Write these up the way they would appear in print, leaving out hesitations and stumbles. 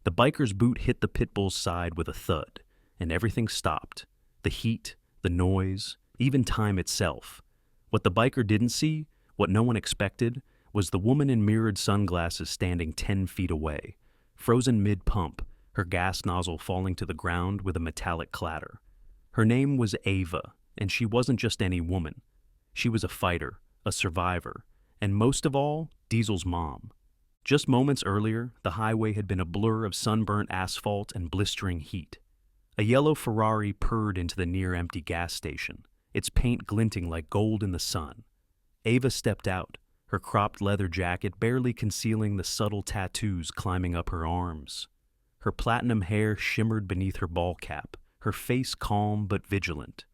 The biker's boot hit the pitbull's side with a thud, and everything stopped. The heat, the noise, even time itself. What the biker didn't see, what no one expected, was the woman in mirrored sunglasses standing 10 feet away, frozen mid-pump, her gas nozzle falling to the ground with a metallic clatter. Her name was Ava, and she wasn't just any woman. She was a fighter, a survivor, and most of all, Diesel's mom. Just moments earlier, the highway had been a blur of sunburnt asphalt and blistering heat. A yellow Ferrari purred into the near-empty gas station, its paint glinting like gold in the sun. Ava stepped out, her cropped leather jacket barely concealing the subtle tattoos climbing up her arms. Her platinum hair shimmered beneath her ballcap, her face calm but vigilant.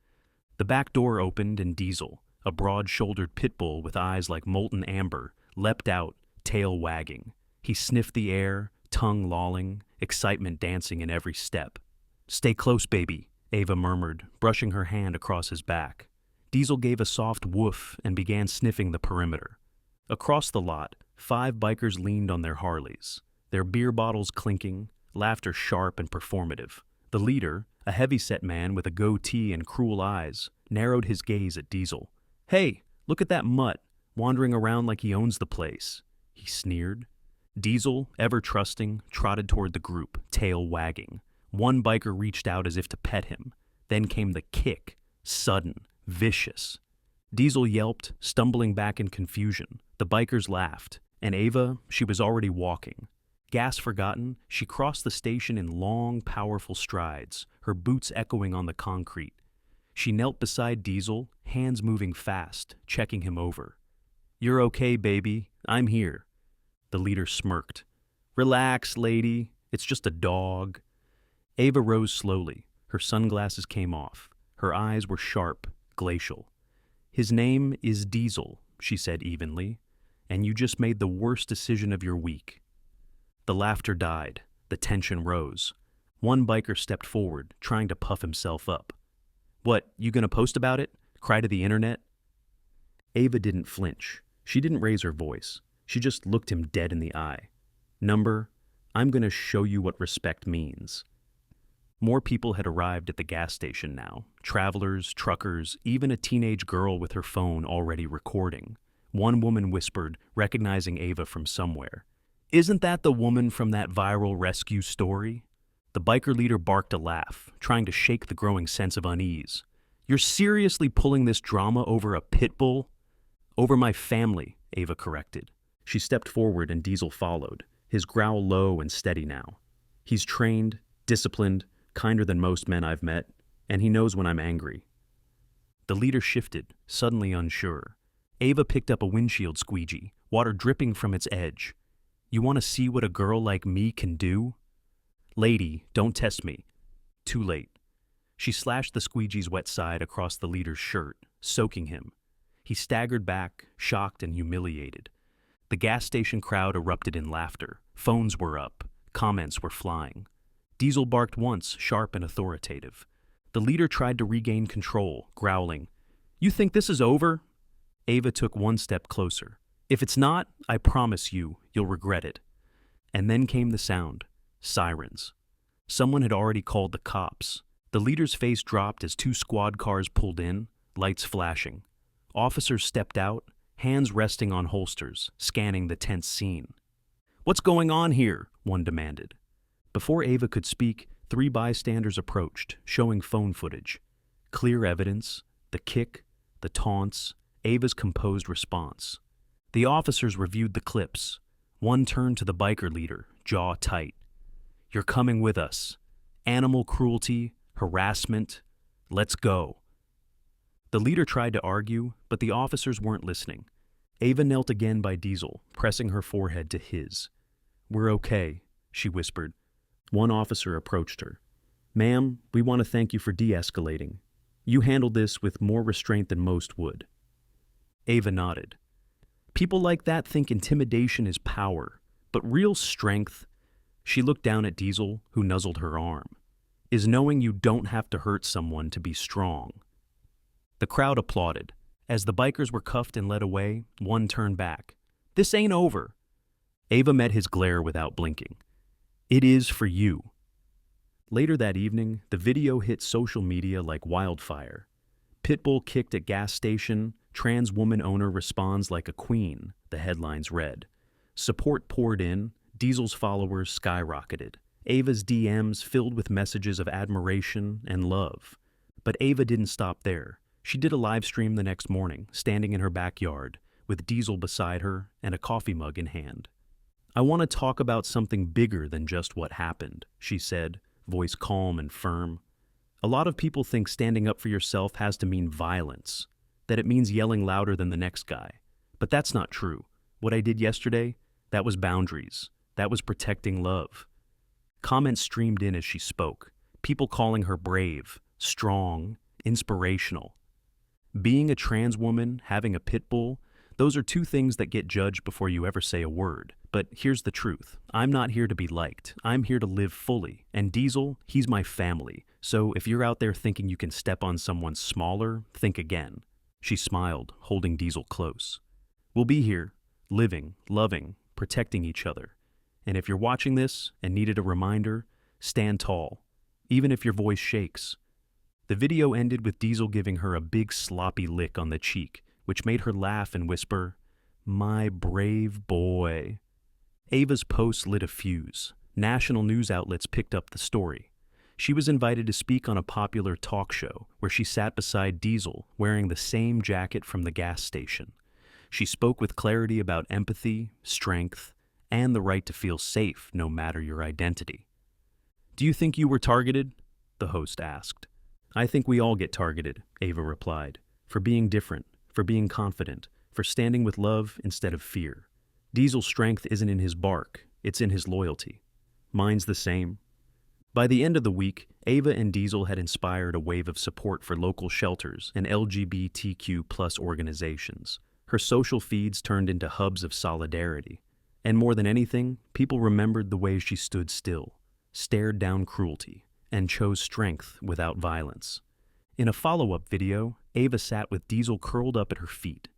The back door opened and Diesel, a broad-shouldered pitbull with eyes like molten amber, leapt out, tail wagging. He sniffed the air, tongue lolling, excitement dancing in every step. "Stay close, baby," Ava murmured, brushing her hand across his back. Diesel gave a soft woof and began sniffing the perimeter. Across the lot, 5 bikers leaned on their Harleys, their beer bottles clinking, laughter sharp and performative. The leader, a heavy-set man with a goatee and cruel eyes, narrowed his gaze at Diesel. "Hey, look at that mutt, wandering around like he owns the place," he sneered. Diesel, ever trusting, trotted toward the group, tail wagging. One biker reached out as if to pet him. Then came the kick, sudden, vicious. Diesel yelped, stumbling back in confusion. The bikers laughed, and Ava, she was already walking. Gas forgotten, she crossed the station in long, powerful strides, her boots echoing on the concrete. She knelt beside Diesel, hands moving fast, checking him over. "You're okay, baby. I'm here." The leader smirked. "Relax, lady. It's just a dog." Ava rose slowly. Her sunglasses came off. Her eyes were sharp, glacial. "His name is Diesel," she said evenly, "and you just made the worst decision of your week." The laughter died. The tension rose. One biker stepped forward, trying to puff himself up. "What, you gonna post about it? Cry to the internet?" Ava didn't flinch. She didn't raise her voice. She just looked him dead in the eye. "Number, I'm gonna show you what respect means." More people had arrived at the gas station now. Travelers, truckers, even a teenage girl with her phone already recording. One woman whispered, recognizing Ava from somewhere. "Isn't that the woman from that viral rescue story?" The biker leader barked a laugh, trying to shake the growing sense of unease. "You're seriously pulling this drama over a pit bull?" "Over my family," Ava corrected. She stepped forward and Diesel followed, his growl low and steady now. "He's trained, disciplined, kinder than most men I've met, and he knows when I'm angry." The leader shifted, suddenly unsure. Ava picked up a windshield squeegee, water dripping from its edge. "You want to see what a girl like me can do?" "Lady, don't test me." Too late. She slashed the squeegee's wet side across the leader's shirt, soaking him. He staggered back, shocked and humiliated. The gas station crowd erupted in laughter. Phones were up. Comments were flying. Diesel barked once, sharp and authoritative. The leader tried to regain control, growling, "You think this is over?" Ava took one step closer. "If it's not, I promise you, you'll regret it." And then came the sound. Sirens. Someone had already called the cops. The leader's face dropped as 2 squad cars pulled in, lights flashing. Officers stepped out, hands resting on holsters, scanning the tense scene. "What's going on here?" one demanded. Before Ava could speak, 3 bystanders approached, showing phone footage. Clear evidence, the kick, the taunts, Ava's composed response. The officers reviewed the clips. One turned to the biker leader, jaw tight. "You're coming with us. Animal cruelty, harassment. Let's go." The leader tried to argue, but the officers weren't listening. Ava knelt again by Diesel, pressing her forehead to his. "We're okay," she whispered. One officer approached her. "Ma'am, we want to thank you for de-escalating. You handled this with more restraint than most would." Ava nodded. "People like that think intimidation is power, but real strength," she looked down at Diesel, who nuzzled her arm, "is knowing you don't have to hurt someone to be strong." The crowd applauded. As the bikers were cuffed and led away, one turned back. "This ain't over." Ava met his glare without blinking. It is for you. Later that evening, the video hit social media like wildfire. Pitbull kicked at gas station, trans woman owner responds like a queen, the headlines read. Support poured in, Diesel's followers skyrocketed. Ava's DMs filled with messages of admiration and love. But Ava didn't stop there. She did a live stream the next morning, standing in her backyard, with Diesel beside her and a coffee mug in hand. I want to talk about something bigger than just what happened, she said, voice calm and firm. A lot of people think standing up for yourself has to mean violence, that it means yelling louder than the next guy. But that's not true. What I did yesterday, that was boundaries. That was protecting love. Comments streamed in as she spoke, people calling her brave, strong, inspirational. Being a trans woman, having a pit bull, those are two things that get judged before you ever say a word. But here's the truth. I'm not here to be liked. I'm here to live fully. And Diesel, he's my family. So if you're out there thinking you can step on someone smaller, think again. She smiled, holding Diesel close. We'll be here, living, loving, protecting each other. And if you're watching this and needed a reminder, stand tall, even if your voice shakes. The video ended with Diesel giving her a big sloppy lick on the cheek, which made her laugh and whisper, "My brave boy." Ava's post lit a fuse. National news outlets picked up the story. She was invited to speak on a popular talk show where she sat beside Diesel wearing the same jacket from the gas station. She spoke with clarity about empathy, strength, and the right to feel safe no matter your identity. "Do you think you were targeted?" the host asked. "I think we all get targeted," Ava replied, "for being different, for being confident, for standing with love instead of fear. Diesel's strength isn't in his bark, it's in his loyalty. Mine's the same." By the end of the week, Ava and Diesel had inspired a wave of support for local shelters and LGBTQ+ organizations. Her social feeds turned into hubs of solidarity. And more than anything, people remembered the way she stood still, stared down cruelty, and chose strength without violence. In a follow-up video, Ava sat with Diesel curled up at her feet.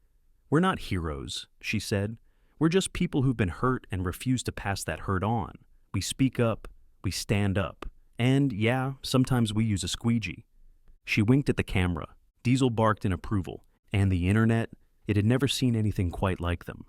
"We're not heroes," she said. "We're just people who've been hurt and refuse to pass that hurt on. We speak up, we stand up, and yeah, sometimes we use a squeegee." She winked at the camera. Diesel barked in approval, and the internet, it had never seen anything quite like them.